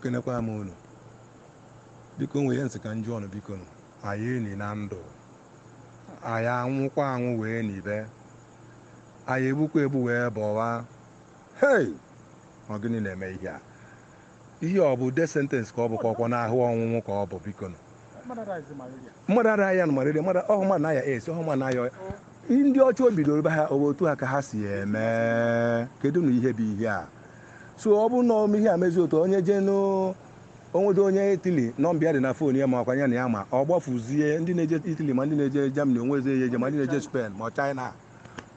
ekenekwa m unu biko nwere nsị ka njụ ọnụ biko anyị enyi na ndụ anyị anwụkwa anwụ wee n'ibe anyị egbukwa egbu wee bọwa hei ọ gịnị na-eme ihe a ihe ọ bụ death sentence ka ọ bụ ka ọkwọ n'ahụ ọnwụnwụ ka ọ bụ biko mmadụ araghị ya na malaria ọhụ mmadụ na-aya es ọhụ mmadụ na-aya ndị ọcha o bidoro be ha otu ha ka ha si eme kedu na ihe bụ ihe a so ọ bụ na ihe a mezi otu onye jee onwedo onye Italy nọmbịa dị na fon ya ma ọkwa ya na ya ma ọ gbafuzie ndị na-eje Italy ma ndị na-eje Germany onwezi eje ma ndị na-eje Spain ma China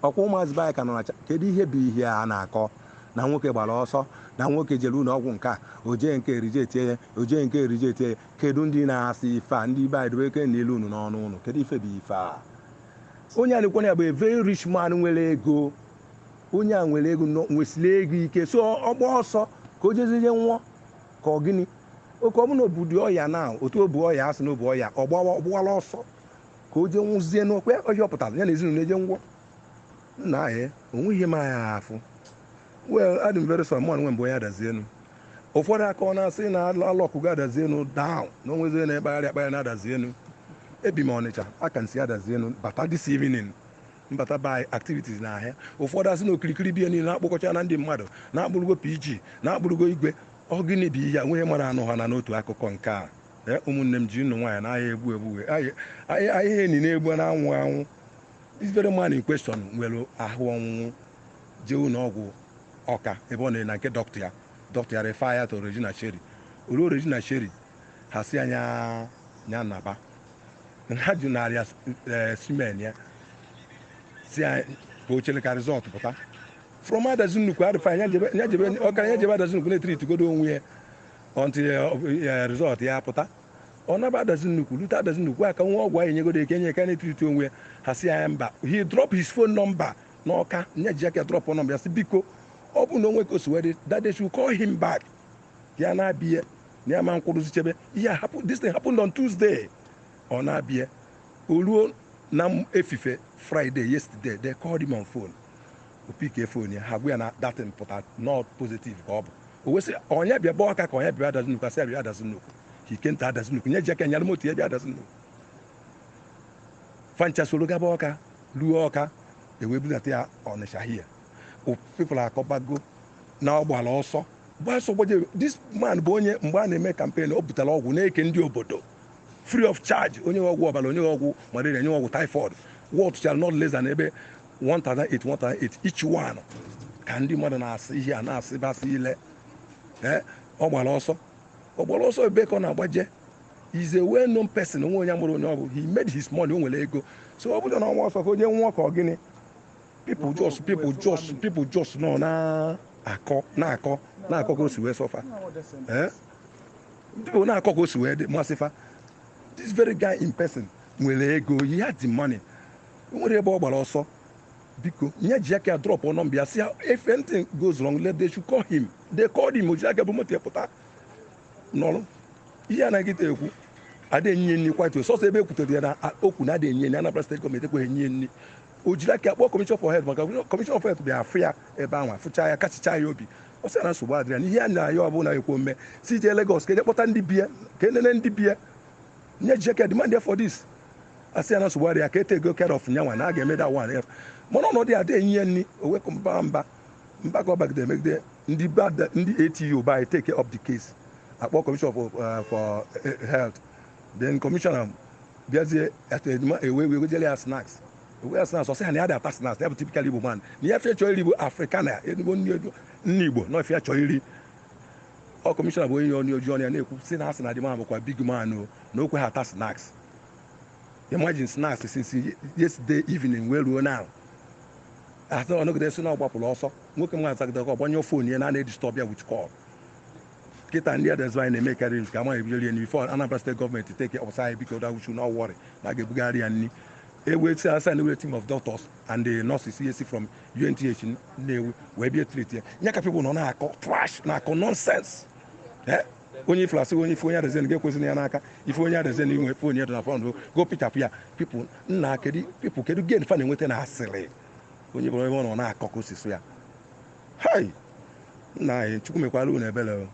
ọkwa ụmụazị be anyị ka nọ na kedu ihe bụ ihe a na-akọ na nwoke gbara ọsọ na nwoke jere ụlọ ọgwụ nke a oje nke erijetie ya oje nke erijetie ya kedu ndị na-asị ife a ndị be anyị dobe eke n'elu unu n'ọnụ unu kedu ife bụ ife a onye a na-ekwenye bụ a very rich man nwere ego onye a nwere ego nwesịrị ego ike so ọgba ọsọ ka o jezie nwụọ ka ọ gịnị oke ọ bụ na obodo ọya na otu obu ọya asị na obu ọya ọgbawala ọsọ ka o jee nwụzie n'okwe ọhịa ọpụtara ya na ezinụlọ eje ngwọ nna anyị onweghị m anya afụ well adị m very sorry mụ nwe mbụ onye adazienu ụfọdụ aka ọ na-asị na alọkụgo adazienu down na onwezi na-ekpagharị akpagharị na adazienu ebi m Ọnịcha aka nsi adazienu bata this evening mbata by activities na ahịa ụfọdụ asị na okirikiri bie niile na-akpọkọcha na ndị mmadụ na-akpụrụgo PG na-akpụrụgo igwe ọ gịnị bụ ihe nwunye mara anụ ha na n'otu akụkọ nke a ụmụnne m ji nnụ nwaanyị na-ahịa egbu ahịa enyi na-egbu na-anwụ anwụ this very man in question nwere ahụ ọnwụnwụ jee ụlọ ọgwụ Ọka ebe ọ na nke dọkịta ya refa ya to Regina Sheri oruo Regina Sheri ha si anya nya naba ha ji narịa simen ya si ka o chere ka rizọt pụta from adazi nnukwu adịfa ọkara ya jebe adazi nnukwu na-etriti godo onwe ya ọntị rizọt ya pụta ọ naba adazi nnukwu lute adazi nnukwu aka nwa ọgwụ anyị nyegodo eke nye ka na-etriti onwe ya ha si anya mba he drop his phone number n'Ọka nye ji aka drop nọmba ya si biko ọ bụ na onwe ka o si wee that they should call him back ya na-abịa na ya ma nkwụrụzi chebe ihe this thing happened on Tuesday ọ na-abịa o ruo na efife Friday yesterday they called him on phone opike phone ya ha gwa ya na that thing pụta not positive ka ọ bụ o wesị onye bịa bọọ aka ka onye bịa adazi nnukwu asị abịa adazi nnukwu hikenta adazi nnukwu nye ji aka nyara moto ya bịa adazi nnukwu fancha soro gaba Ọka ruo Ọka ewee bulata ya Ọnịsha hie people akọbago na ọgbala ọsọ gbasọ gbaje this man bụ onye mgbe a na-eme kampen o butere ọgwụ na-eke ndị obodo free of charge onye ọgwụ ọbara onye ọgwụ malaria onye ọgwụ typhoid what shall not less than ebe 1,800 each one ka ndị mmadụ na-asị ihe a na-asị basị ile ọgbara ọsọ ebe ka ọ na-agbaje is a well known person onwe onye amụrụ onye ọ bụ he made his money o nwere ego so ọ bụrụ na ọnwa ọsọ ka onye nwụọ ka ọ gịnị people just nọ na-akọ ka o si wee sọfa people na-akọ ka o si wee masịfa this very guy in person nwere ego he had the money o nwere ebe ọ gbara ọsọ biko nye ji aka drop nọmba ya si if anything goes wrong let they should call him they called him oji aka bụ moto ya pụta nọrọ ihe a na-agịta ekwu ada enye nri kwatu sọsọ ebe ekwutere ya na okwu na ada enye nri Anambra State gọọmenti ekweghị enye nri o jiri aka kpọọ Commission for Health maka Commission of Health bịa afụ ya ebe ahụ afụcha ya kachicha ya obi ọ sị na nsogbu adịrị ya n'ihe a na-aya ọbụla ekwo mme si jee Lagos ka eje kpọta ndị bie ka enene ndị bie nye ji aka demand for this asị ya na nsogbu adịrị ya ka etego care of nyanwa na a ga-eme that one mana ọnọdụ ya ada enye nri owekọ mba ka ọ bagide emegide ndị ATU by take up the case akpọ Commission for Health then commissioner bịazie ewejele ya snacks ewe snacks ọsị ha na ya dị ata snacks ya bụ typical Igbo man na ya fịa chọọ iri bụ Africana ezigbo nne Igbo na ọfịa chọọ iri ọ commissioner bụ onye onye oji ọnụ ya na-ekwu si na asị na dị man bụkwa big man na okwe ha ata snacks imagine snacks since yesterday evening wee ruo now atọ ọnọgide si na ọ gbapụrụ ọsọ nwoke m ga-azagide ka ọ gbanye fon ya na na-edistọb ya with call kịta ndị adazụ anyị na-eme karịrị ka ama ebidoro ya before Anambra State gọọmenti take ọsa anyị biko that we should not worry na ga-ebugharị ya nri eweti asa na team of doctors and the nurses CAC from UNTH na-ewe wee bịa treat ya nye ka people nọ na-akọ trash na-akọ nonsense onye iflasị onye ife onye adazen ga-ekwesị ya n'aka ife onye adazen inwe fon ya dị na fọndụ go pichapụ ya people nna kedu gain fa na-enweta na asịrị onye bụrụ ebe ọ nọ na-akọ ka osisi ya hai nna anyị Chukwu mekwara unu ebere